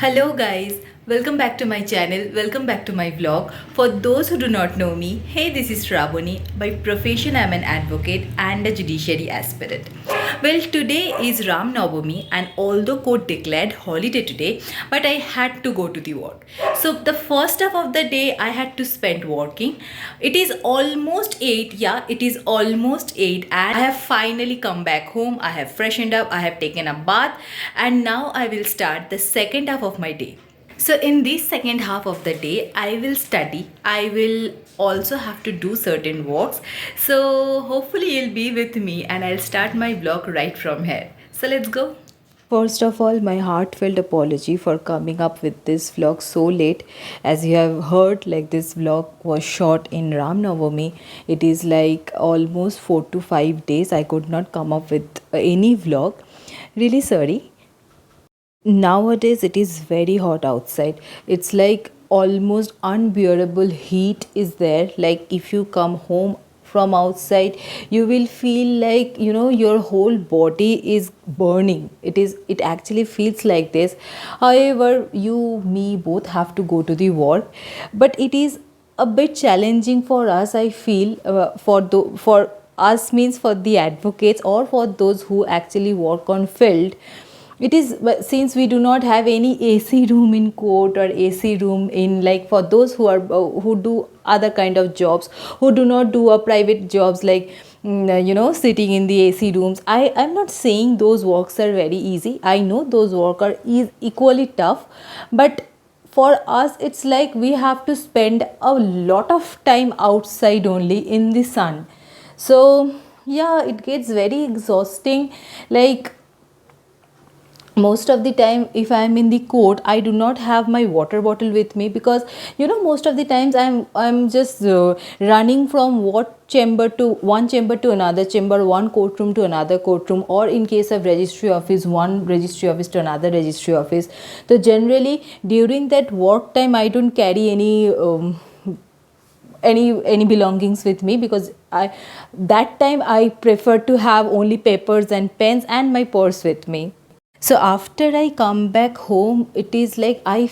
Hello guys, welcome back to my channel, welcome back to my vlog. For those who do not know me, hey, this is Sraboni. By profession I am an advocate and a judiciary aspirant. Well, today is Ram Navami and although court declared holiday today, but I had to go to the work. So the first half of the day I had to spend working. It is almost 8, yeah, it is almost 8 and I have finally come back home. I have freshened up, I have taken a bath and now I will start the second half of my day. So in this second half of the day, I will study. I will also have to do certain works. So hopefully you'll be with me and I'll start my vlog right from here. So let's go. First of all, my heartfelt apology for coming up with this vlog so late. As you have heard, like this vlog was shot in Ram Navami. It is like almost 4 to 5 days. I could not come up with any vlog. Really sorry. Nowadays it is very hot outside. It's like almost unbearable heat is there. Like if you come home from outside, you will feel like your whole body is burning. It actually feels like this. However, me both have to go to the work, but it is a bit challenging for us, I feel, for us means for the advocates or for those who actually work on field. It is, since we do not have any AC room in court or AC room in, like, for those who are who do other kind of jobs, who do not do a private jobs like sitting in the AC rooms. I'm not saying those works are very easy. I know those work are equally tough, but for us it's like we have to spend a lot of time outside only in the sun. So yeah, it gets very exhausting. Like, most of the time if I am in the court, I do not have my water bottle with me, because most of the times I'm just running from one chamber to another chamber, one courtroom to another courtroom, or in case of registry office, one registry office to another registry office. So generally during that work time I don't carry any belongings with me, because that time I prefer to have only papers and pens and my purse with me. So after I come back home, it is like I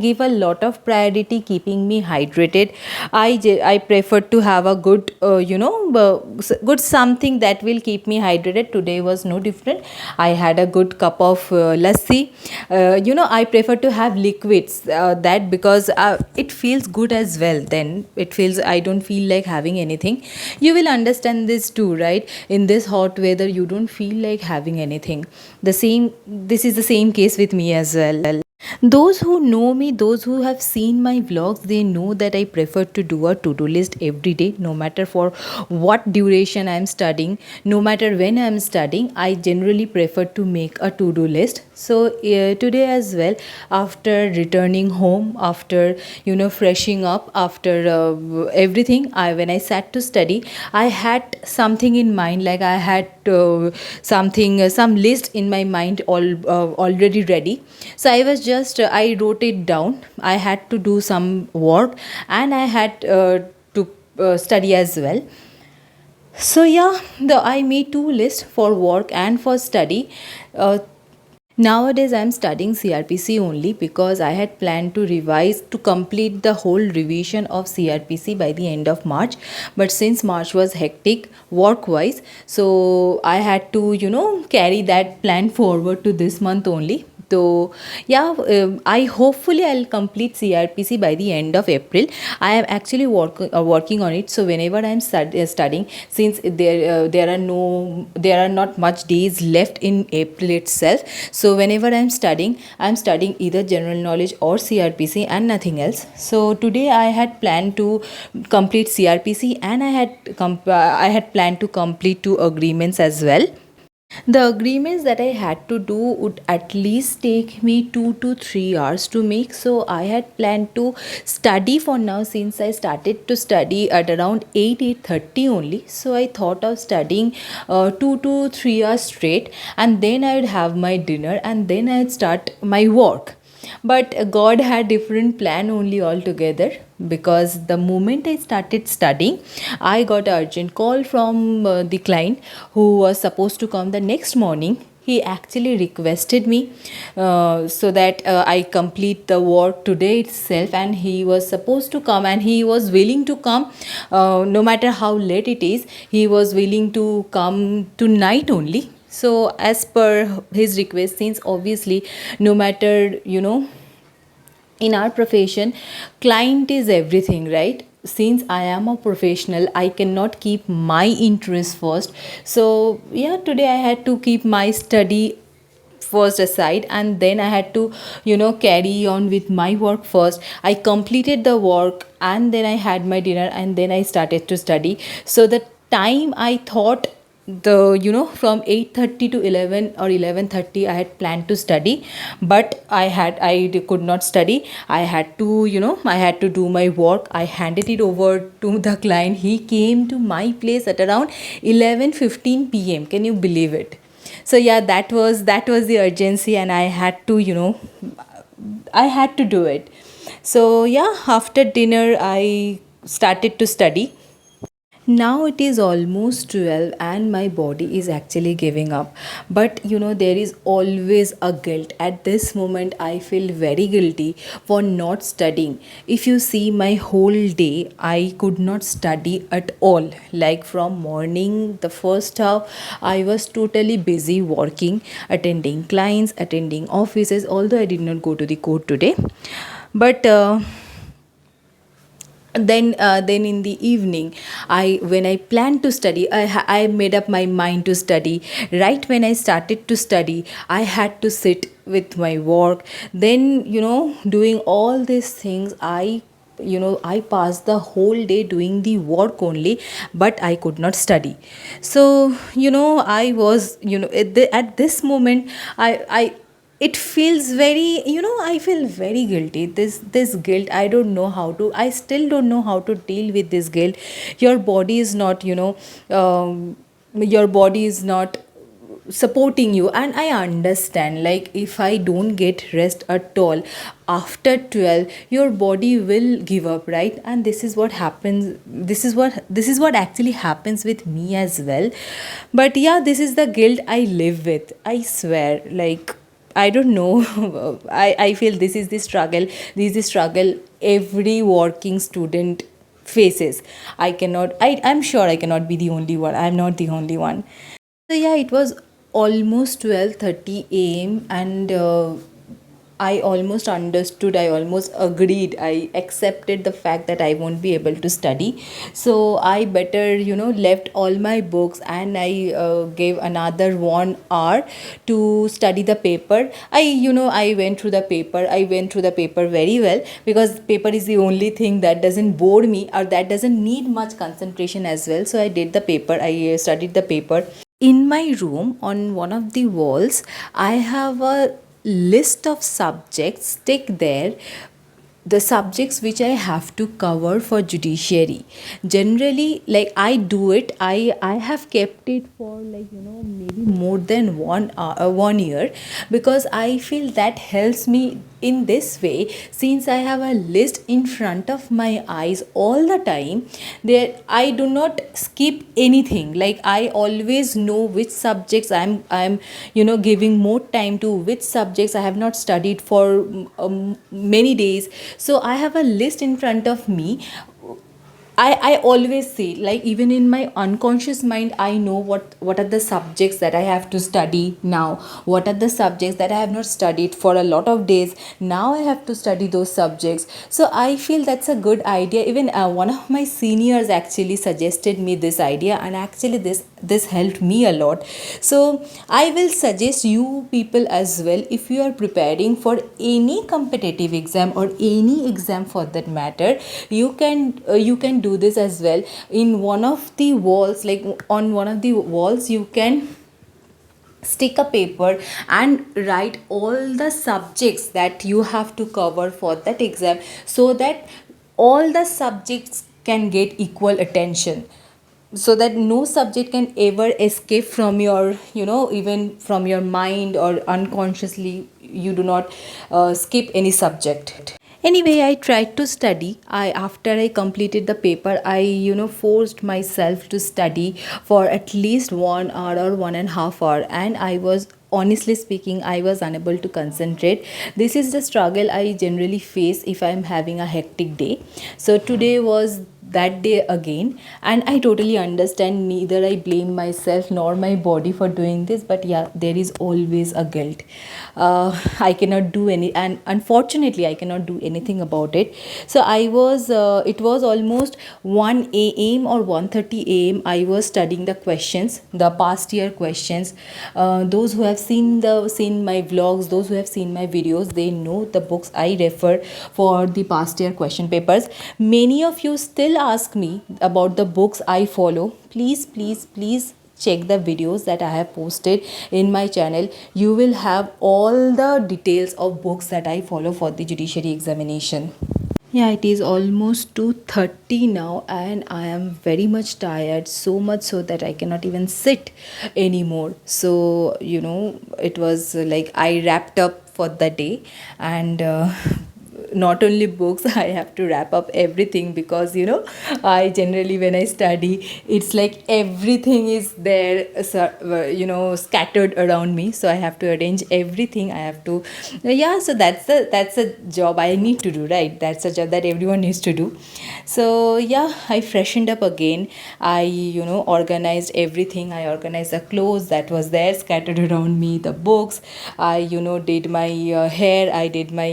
give a lot of priority keeping me hydrated. I prefer to have a good good something that will keep me hydrated. Today was no different. I had a good cup of lassi. I prefer to have liquids, that because it feels good as well. Then it feels, I don't feel like having anything. You will understand this too, right? In this hot weather you don't feel like having anything. This is the same case with me as well. Those who know me, those who have seen my vlogs, they know that I prefer to do a to-do list every day, no matter for what duration I am studying, no matter when I am studying. I generally prefer to make a to-do list. So today as well, after returning home, after freshing up, after everything, when I sat to study, I had something in mind. Like I had some list in my mind already ready. So I was just I wrote it down. I had to do some work and I had to study as well. So yeah, I made two lists for work and for study. Nowadays, I am studying CRPC only because I had planned to revise to complete the whole revision of CRPC by the end of March. But since March was hectic work wise, so I had to, carry that plan forward to this month only. So yeah, I'll complete CRPC by the end of April. I am actually working on it. So whenever I am studying, since there are not much days left in April itself. So whenever I am studying either general knowledge or CRPC and nothing else. So today I had planned to complete CRPC, and I had planned to complete two agreements as well. The agreements that I had to do would at least take me 2 to 3 hours to make. So I had planned to study for now, since I started to study at around 8:30 only. So I thought of studying 2 to 3 hours straight, and then I would have my dinner and then I'd start my work. But God had different plan only altogether, because the moment I started studying, I got an urgent call from the client who was supposed to come the next morning. he actually requested me so that I complete the work today itself, and he was supposed to come and he was willing to come no matter how late it is. He was willing to come tonight only. So as per his request, since obviously no matter, in our profession, client is everything, right? Since I am a professional, I cannot keep my interest first. So yeah, today I had to keep my study first aside, and then I had to carry on with my work first. I completed the work, and then I had my dinner, and then I started to study. So the time I thought, the from 8:30 to 11 or 11:30, I had planned to study, but I could not study. I had to I had to do my work. I handed it over to the client. He came to my place at around 11:15 p.m. Can you believe it? So yeah, that was the urgency, and I had to I had to do it. So yeah, after dinner I started to study. Now it is almost 12 and my body is actually giving up. But there is always a guilt. At this moment, I feel very guilty for not studying. If you see my whole day, I could not study at all. Like from morning, the first half, I was totally busy working, attending clients, attending offices, although I did not go to the court today. But then in the evening, when I planned to study, I made up my mind to study. Right when I started to study, I had to sit with my work. Then doing all these things, I passed the whole day doing the work only, but I could not study. So I was at this moment, I it feels very, I feel very guilty. This guilt, I don't know how to, I still don't know how to deal with this guilt. Your body is not, your body is not supporting you, and I understand, like if I don't get rest at all after 12, your body will give up, right? And this is what happens, this is what actually happens with me as well. But yeah, this is the guilt I live with, I swear. Like, I don't know. I feel this is the struggle. This is the struggle every working student faces. I'm sure I cannot be the only one. I'm not the only one. So yeah, it was almost 12:30 a.m. and I almost understood, I almost agreed, I accepted the fact that I won't be able to study. So I better, left all my books, and I gave another 1 hour to study the paper. I went through the paper. I went through the paper very well, because paper is the only thing that doesn't bore me, or that doesn't need much concentration as well. So I did the paper. I studied the paper. In my room, on one of the walls, I have a list of subjects stick there, the subjects which I have to cover for judiciary. Generally, like I do it, I have kept it for, like maybe more than 1 year, because I feel that helps me in this way. Since I have a list in front of my eyes all the time, there I do not skip anything. Like I always know which subjects I'm giving more time to, which subjects I have not studied for many days. So I have a list in front of me. I always say, like even in my unconscious mind, I know what are the subjects that I have to study now, what are the subjects that I have not studied for a lot of days. Now I have to study those subjects. So I feel that's a good idea. Even one of my seniors actually suggested me this idea, and actually this helped me a lot. So I will suggest you people as well, if you are preparing for any competitive exam or any exam for that matter, you can do this as well. In one of the walls, like on one of the walls, you can stick a paper and write all the subjects that you have to cover for that exam, so that all the subjects can get equal attention, so that no subject can ever escape from your, even from your mind, or unconsciously you do not skip any subject. Anyway, I tried to study. After I completed the paper, I forced myself to study for at least 1 hour or 1.5 hours, and I was honestly speaking, I was unable to concentrate. This is the struggle I generally face if I'm having a hectic day. So today was that day again, and I totally understand, neither I blame myself nor my body for doing this, but yeah, there is always a guilt. I cannot do any, and unfortunately I cannot do anything about it. So I was it was almost 1 a.m. or 1:30 a.m. I was studying the questions, the past year questions. Those who have seen my vlogs, those who have seen my videos, they know the books I refer for the past year question papers. Many of you still ask me about the books I follow. Please, please, please check the videos that I have posted in my channel. You will have all the details of books that I follow for the judiciary examination. Yeah, it is almost 2:30 now, and I am very much tired, so much so that I cannot even sit anymore. So, it was like I wrapped up for the day, and not only books, I have to wrap up everything, because I generally, when I study, it's like everything is there, scattered around me. So I have to arrange everything. I have to, yeah. So that's a job I need to do, right? That's a job that everyone needs to do. So yeah, I freshened up again. I organized everything. I organized the clothes that was there scattered around me, the books. I did my hair. I did my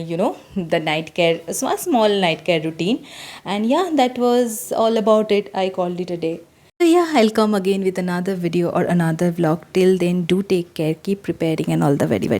the night care, a small night care routine. And yeah, that was all about it. I called it a day. So yeah, I'll come again with another video or another vlog. Till then, do take care, keep preparing, and all the very very